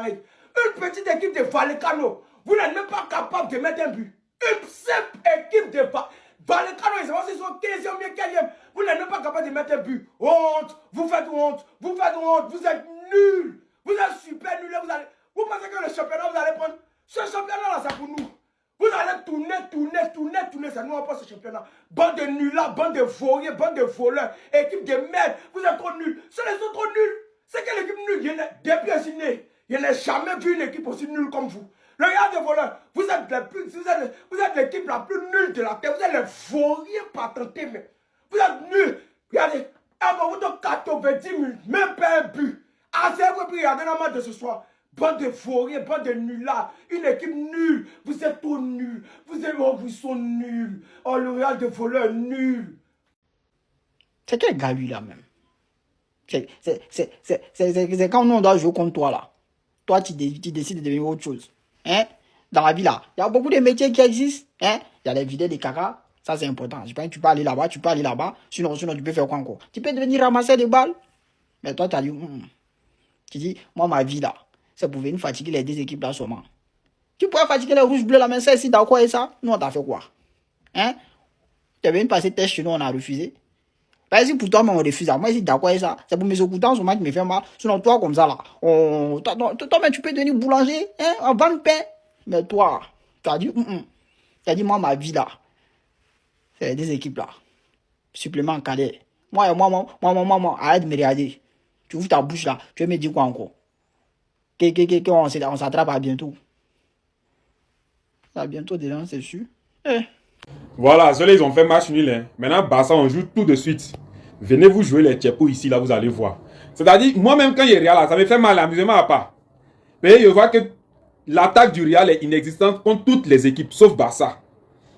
pareille. Une petite équipe de Vallecano, vous n'êtes même pas capable de mettre un but. Une simple équipe de Vallecano, ils sont 15e, bien 15e. Vous n'êtes même pas capable de mettre un but. Honte, vous faites honte, vous êtes nuls. Vous êtes super nuls. Vous pensez que le championnat, vous allez prendre. Ce championnat-là, c'est pour nous. Vous allez tourner, c'est nous on passe ce championnat. Bande de nullards, bande de vauriers, bande de voleurs, équipe de merde, vous êtes trop nuls. Ce les autres trop nuls. C'est quelle équipe nulle? Depuis un signé, je n'ai jamais vu une équipe aussi nulle comme vous. Le Real de voleurs, vous êtes l'équipe la plus nulle de la terre. Vous êtes les vauriers patentés, mais vous êtes nuls. Regardez, avant vous donne 90 minutes, même pas un but. Assez, vous pouvez regarder la match de ce soir. Bande de vauriers, bande de nullards, une équipe nulle. Vous êtes trop nuls. Vous sont nuls. Oh, le Real de voleurs, nul. C'est quel gars lui là même? C'est quand nous on doit jouer contre toi là. Toi tu décides de devenir autre chose. Hein? Dans la vie là, il y a beaucoup de métiers qui existent. Hein? Il y a les vider des caca. Ça c'est important. Tu peux aller là-bas, sinon tu peux faire quoi encore? Tu peux devenir ramasser des balles. Mais toi tu as dit, tu dis, moi ma vie là, c'est pour venir fatiguer les deux équipes là seulement. Tu pourrais fatiguer les rouges bleus là, mais ça ici, dans quoi et ça? Nous on t'a fait quoi? Hein? Tu es venu passer test chez nous, on a refusé. Par exemple, pour toi, mais on refuse. Moi, ici, d'accord, et ça. C'est pour mes occupants, ce qui me fait mal. Sinon, toi, comme ça, là. Toi, mais tu peux devenir boulanger, hein, en vente pain. Mais toi, tu as dit, tu as dit, moi, ma vie, là, c'est des équipes, là. Supplément cadet. Moi, arrête de me regarder. Tu ouvres ta bouche, là. Tu veux me dire quoi encore? On s'attrape à bientôt. À bientôt, dedans, c'est sûr. Voilà, ceux-là, ils ont fait match nul. Hein. Maintenant, Barça, on joue tout de suite. Venez vous jouer les Tchépos ici, là, vous allez voir. C'est-à-dire, moi-même, quand il y a Real, là, ça me fait mal, l'amusement à part. Mais je vois que l'attaque du Real est inexistante contre toutes les équipes, sauf Barça.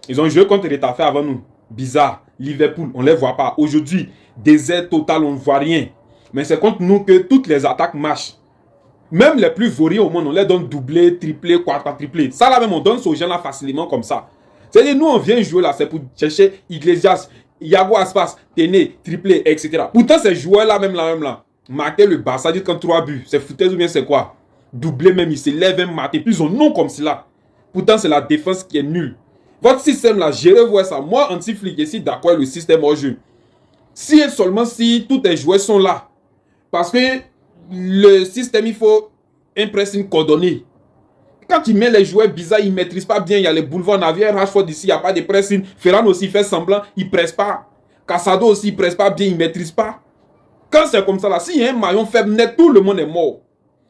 Ils ont joué contre Retafe avant nous. Bizarre. Liverpool, on ne les voit pas. Aujourd'hui, désert total, on ne voit rien. Mais c'est contre nous que toutes les attaques marchent. Même les plus vauriens au monde, on les donne doublé, triplé, quadruplé. Ça, là, même, on donne aux gens là facilement comme ça. C'est-à-dire, nous, on vient jouer là, c'est pour chercher Iglesias, Iago Aspas, Téné, triplé, etc. Pourtant, ces joueurs-là, même là, marquer le Barça, dit qu'en 3 buts, c'est foutaise ou bien c'est quoi? Doublé même, il se lève un matin, puis ils ont non comme cela. Pourtant, c'est la défense qui est nulle. Votre système là, gérez-vous ça. Moi, anti-flic, je suis d'accord avec le système au jeu. Si et seulement si tous les joueurs sont là. Parce que le système, il faut un pressing coordonné. Quand tu mets les joueurs bizarres, ils ne maîtrisent pas bien. Il y a les boulevards Navier, Rashford ici, il n'y a pas de pressing. Ferran aussi fait semblant, il ne presse pas. Casado aussi, il ne presse pas bien, il ne maîtrise pas. Quand c'est comme ça, là, s'il y a un maillon faible net, tout le monde est mort.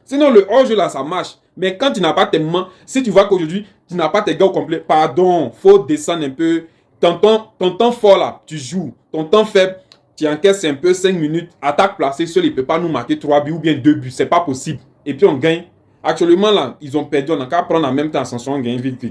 Sinon, le hors-jeu là, ça marche. Mais quand tu n'as pas tes mains, si tu vois qu'aujourd'hui, tu n'as pas tes gars au complet, pardon, il faut descendre un peu. Ton temps fort là, tu joues. Ton temps faible, tu encaisses un peu 5 minutes. Attaque placée, seul, il ne peut pas nous marquer 3 buts ou bien 2 buts. C'est pas possible. Et puis on gagne. Actuellement, là, ils ont perdu. On n'a qu'à prendre en même temps ascension, on gagne vite.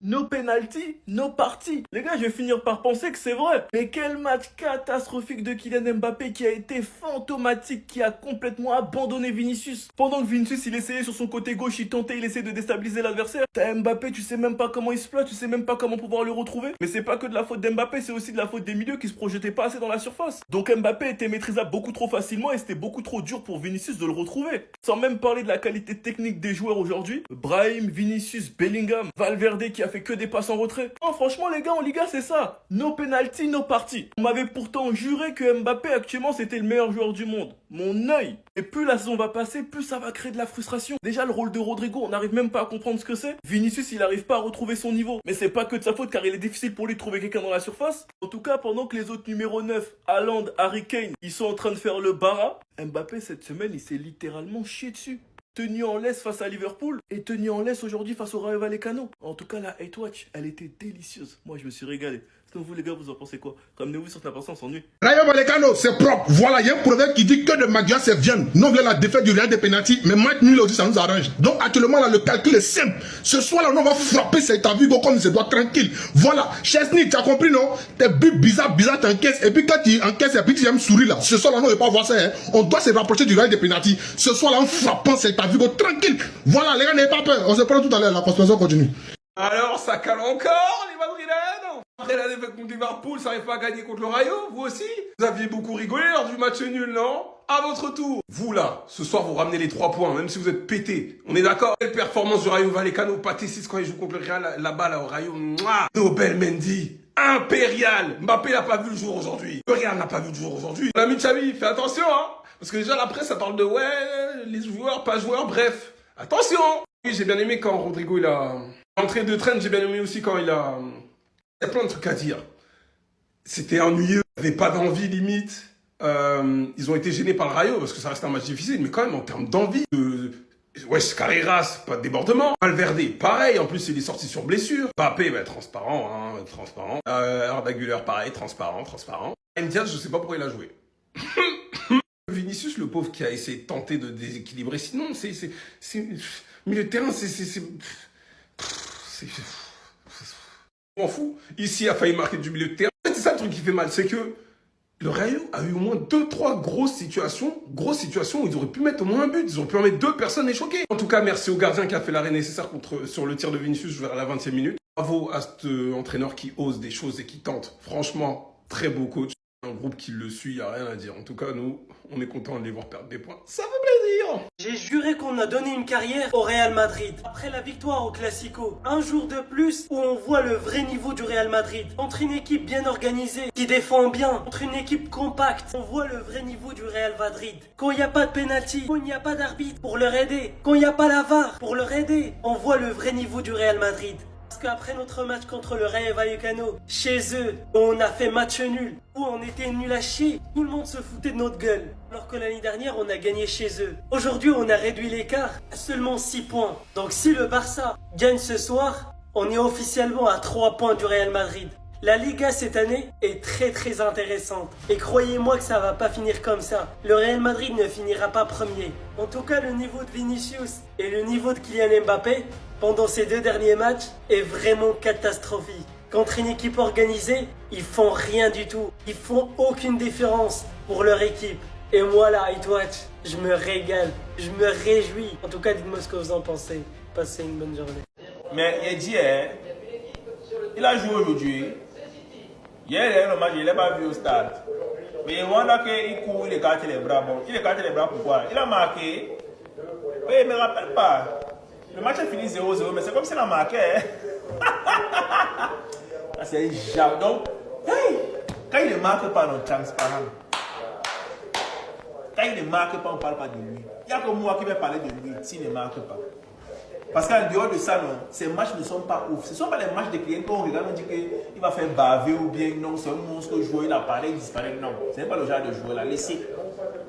No penalty, no party. Les gars, je vais finir par penser que c'est vrai. Mais quel match catastrophique de Kylian Mbappé qui a été fantomatique, qui a complètement abandonné Vinicius. Pendant que Vinicius, il essayait sur son côté gauche, il tentait, il essayait de déstabiliser l'adversaire. T'as Mbappé, tu sais même pas comment il se place, tu sais même pas comment pouvoir le retrouver. Mais c'est pas que de la faute d'Mbappé, c'est aussi de la faute des milieux qui se projetaient pas assez dans la surface. Donc Mbappé était maîtrisable beaucoup trop facilement et c'était beaucoup trop dur pour Vinicius de le retrouver. Sans même parler de la qualité technique des joueurs aujourd'hui. Brahim, Vinicius, Bellingham, Valverde qui a fait que des passes en retrait. Non, franchement les gars, en Liga c'est ça. No penalty, no party. On m'avait pourtant juré que Mbappé actuellement c'était le meilleur joueur du monde. Mon œil. Et plus la saison va passer, plus ça va créer de la frustration. Déjà le rôle de Rodrigo, on n'arrive même pas à comprendre ce que c'est. Vinicius il n'arrive pas à retrouver son niveau. Mais c'est pas que de sa faute car il est difficile pour lui de trouver quelqu'un dans la surface. En tout cas, pendant que les autres numéros 9, Haaland, Harry Kane, ils sont en train de faire le bara, Mbappé cette semaine il s'est littéralement chié dessus. Tenu en laisse face à Liverpool et tenu en laisse aujourd'hui face au Rayo Vallecano. En tout cas, la Hate Watch, elle était délicieuse. Moi, je me suis régalé. Sinon, vous, les gars, vous en pensez quoi? Ramenez-vous sur la personne, on s'ennuie. Rayo Vallecano, c'est propre. Voilà, il y a un proverbe qui dit que de Magia, c'est viande. Nous, on voulait la défaite du Real des pénaltys, mais match nul aussi, ça nous arrange. Donc, actuellement, là, le calcul est simple. Ce soir, là, on va frapper cette Vigo comme il se doit, tranquille. Voilà, Chesney, tu as compris, non? Tes buts bizarres, t'encaisses. Et puis, quand tu encaisses, et puis tu aimes sourire, là. Ce soir, là, on ne va pas voir ça, hein. On doit se rapprocher du Real des pénaltys. Ce soir, là, en frappant cette Vigo, tranquille. Voilà, les gars, n'ayez pas peur. On se prend tout à l'heure, la conspiration continue. Alors, ça cale encore, les Madrilènes. Après la défaite contre Liverpool, ça n'arrive pas à gagner contre le Rayo, vous aussi? Vous aviez beaucoup rigolé lors du match nul, non? à votre tour. Vous là, ce soir vous ramenez les 3 points, même si vous êtes pété. On est d'accord? Quelle performance du Rayo Vallecano, Pathé 6 quand il joue contre le Real là-bas là, au Rayo. Mouah. Nobel Mendy, impérial. Mbappé n'a pas vu le jour aujourd'hui. Le Real n'a pas vu le jour aujourd'hui. L'ami Xavi, fais attention hein. Parce que déjà la presse ça parle de ouais, les joueurs, pas joueurs, bref. Attention. Oui, j'ai bien aimé quand Rodrigo il a... Entrée de traîne, j'ai bien aimé aussi quand il a... Il y a plein de trucs à dire. C'était ennuyeux, il n'y avait pas d'envie limite. Ils ont été gênés par le Rayo parce que ça reste un match difficile, mais quand même en termes d'envie, wesh, Carreras, pas de débordement. Valverde, pareil, en plus il est sorti sur blessure. Mbappé, bah, transparent, hein, transparent. Arda Güler, pareil, transparent. Ndiaye, je sais pas pourquoi il a joué. Vinicius, le pauvre qui a essayé de tenter de déséquilibrer, sinon c'est milieu de terrain, on m'en fout. Ici, il a failli marquer du milieu de terrain. C'est ça le truc qui fait mal, c'est que le Rayo a eu au moins 2-3 grosses situations où ils auraient pu mettre au moins un but. Ils auraient pu en mettre 2 personnes et choquer. En tout cas, merci au gardien qui a fait l'arrêt nécessaire sur le tir de Vinicius vers la 20e minute. Bravo à cet entraîneur qui ose des choses et qui tente. Franchement, très beau coach. Un groupe qui le suit, il n'y a rien à dire. En tout cas, nous, on est content de les voir perdre des points. Ça fait plaisir. J'ai juré qu'on a donné une carrière au Real Madrid. Après la victoire au Classico, un jour de plus où on voit le vrai niveau du Real Madrid. Contre une équipe bien organisée, qui défend bien, contre une équipe compacte, on voit le vrai niveau du Real Madrid. Quand il n'y a pas de penalty, quand il n'y a pas d'arbitre pour leur aider, quand il n'y a pas la VAR pour leur aider, on voit le vrai niveau du Real Madrid. Parce qu'après notre match contre le Rayo Vallecano, chez eux, on a fait match nul, où on était nul à chier, tout le monde se foutait de notre gueule. Alors que l'année dernière, on a gagné chez eux. Aujourd'hui, on a réduit l'écart à seulement 6 points. Donc si le Barça gagne ce soir, on est officiellement à 3 points du Real Madrid. La Liga cette année est très intéressante. Et croyez-moi que ça va pas finir comme ça. Le Real Madrid ne finira pas premier. En tout cas, le niveau de Vinicius et le niveau de Kylian Mbappé pendant ces 2 derniers matchs est vraiment catastrophique. Contre une équipe organisée, ils font rien du tout. Ils font aucune différence pour leur équipe. Et moi là, Hitwatch, je me régale, je me réjouis. En tout cas, dites-moi ce que vous en pensez. Passez une bonne journée. Mais il dit, il a joué aujourd'hui. Hier, le match, il n'est pas vu au stade. Mais on a qu'il court, il écarte les bras. Bon, il écarte les bras pourquoi? Il a marqué. Oui, il ne me rappelle pas. Le match a fini 0-0, mais c'est comme s'il a marqué. C'est genre. Donc, hey, quand il ne marque pas, on est transparent. Quand il ne marque pas, on ne parle pas de lui. Il n'y a que moi qui vais parler de lui s'il ne marque pas. Parce qu'en dehors de ça, non, ces matchs ne sont pas ouf. Ce ne sont pas les matchs de clients qu'on regarde, on dit qu'il va faire baver ou bien non, c'est un monstre joueur, il apparaît, il disparaît. Non, ce n'est pas le genre de joueur là. Laissez.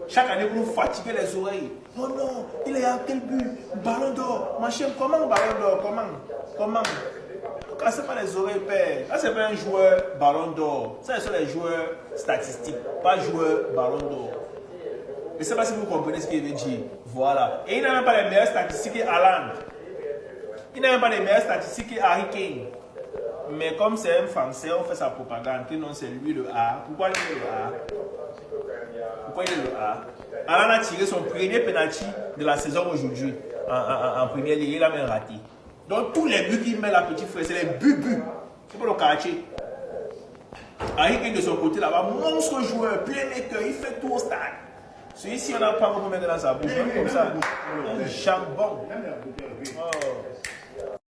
Chaque année, vous nous fatiguez les oreilles. Oh non, il est à quel but? Ballon d'or. Machin, comment ballon d'or? Comment? Ne cassez pas les oreilles, père. Là, c'est pas un joueur ballon d'or. Ça, ce sont les joueurs statistiques, pas joueurs ballon d'or. Je ne sais pas si vous comprenez ce qu'il veut dire. Voilà. Et il n'a même pas les meilleures statistiques qu'Haaland. Il n'a même pas les meilleures statistiques qu'Harry Kane. Mais comme c'est un Français, on fait sa propagande. Que non, c'est lui le A. Pourquoi il est le A? Pourquoi il est le A? Haaland a tiré son premier penalty de la saison aujourd'hui. En première ligue, il a même raté. Donc tous les buts qu'il met là, petit frère, c'est les buts. C'est pour le quartier. Harry Kane de son côté là-bas, monstre joueur, playmaker, il fait tout au stade. Celui-ci, on n'a pas comment mettre dans sa bouche, même comme ça. Un jambon. Oh.